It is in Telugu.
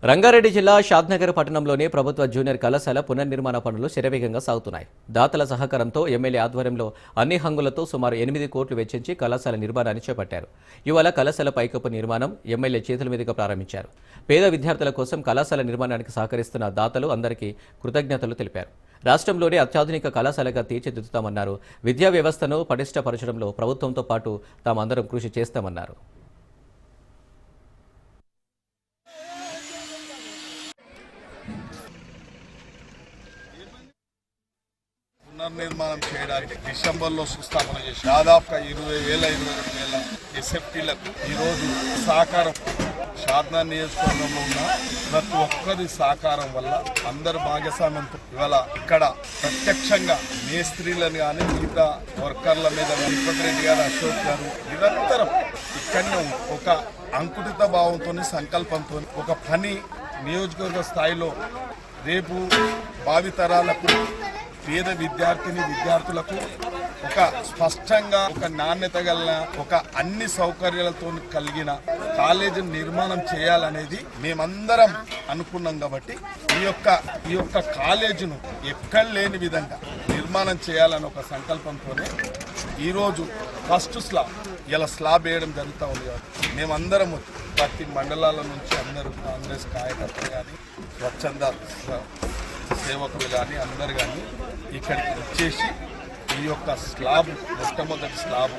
రంగారెడ్డి జిల్లా షాద్నగర్ పట్టణంలోని ప్రభుత్వ జూనియర్ కళాశాల పునర్నిర్మాణ పనులు శరవేగంగా సాగుతున్నాయి. దాతల సహకారంతో ఎమ్మెల్యే ఆధ్వర్యంలో అన్ని హంగులతో సుమారు 8 కోట్లు వెచ్చించి కళాశాల నిర్మాణాన్ని చేపట్టారు. ఇవాళ కళాశాల పైకప్పు నిర్మాణం ఎమ్మెల్యే చేతుల మీదుగా ప్రారంభించారు. పేద విద్యార్థుల కోసం కళాశాల నిర్మాణానికి సహకరిస్తున్న దాతలు అందరికీ కృతజ్ఞతలు తెలిపారు. రాష్ట్రంలోనే అత్యాధునిక కళాశాలగా తీర్చిదిద్దుతామన్నారు. విద్యా వ్యవస్థను పటిష్టపరచడంలో ప్రభుత్వంతో పాటు తామందరం కృషి చేస్తామన్నారు. పునర్నిర్మాణం చేయడానికి డిసెంబర్లో సుస్థాపన చేసి దాదాపుగా 20,000-22,000 ఎస్ఎఫ్టీలకు ఈరోజు సహకారం షాద్నగర్ నియోజకవర్గంలో ఉన్న ప్రతి ఒక్కరి సహకారం వల్ల అందరు భాగస్వామ్యంతో ఇవాళ ఇక్కడ ప్రత్యక్షంగా మేస్త్రీలను కానీ మిగతా వర్కర్ల మీద తిరుపతి రెడ్డి గారు, అశోక్ గారు నిరంతరం ఇక్కడనే ఒక అంకుటిత భావంతో సంకల్పంతో ఒక పని నియోజకవర్గ స్థాయిలో రేపు భావితరాలకు పేద విద్యార్థులకు ఒక స్పష్టంగా ఒక నాణ్యత గల ఒక అన్ని సౌకర్యాలతో కలిగిన కాలేజీ నిర్మాణం చేయాలనేది మేమందరం అనుకున్నాం. కాబట్టి ఈ యొక్క కాలేజీను ఎక్కడ లేని విధంగా నిర్మాణం చేయాలని ఒక సంకల్పంతోనే ఈరోజు ఫస్ట్ ఇలా స్లాబ్ వేయడం జరుగుతూ ఉంది. కాబట్టి మేమందరము ప్రతి మండలాల నుంచి అందరూ కాంగ్రెస్ కార్యకర్తలు కానీ స్వచ్ఛంద సేవకులు కానీ అందరు కానీ ఇక్కడికి వచ్చేసి ఈ యొక్క స్లాబ్ మొట్టమొదటి స్లాబ్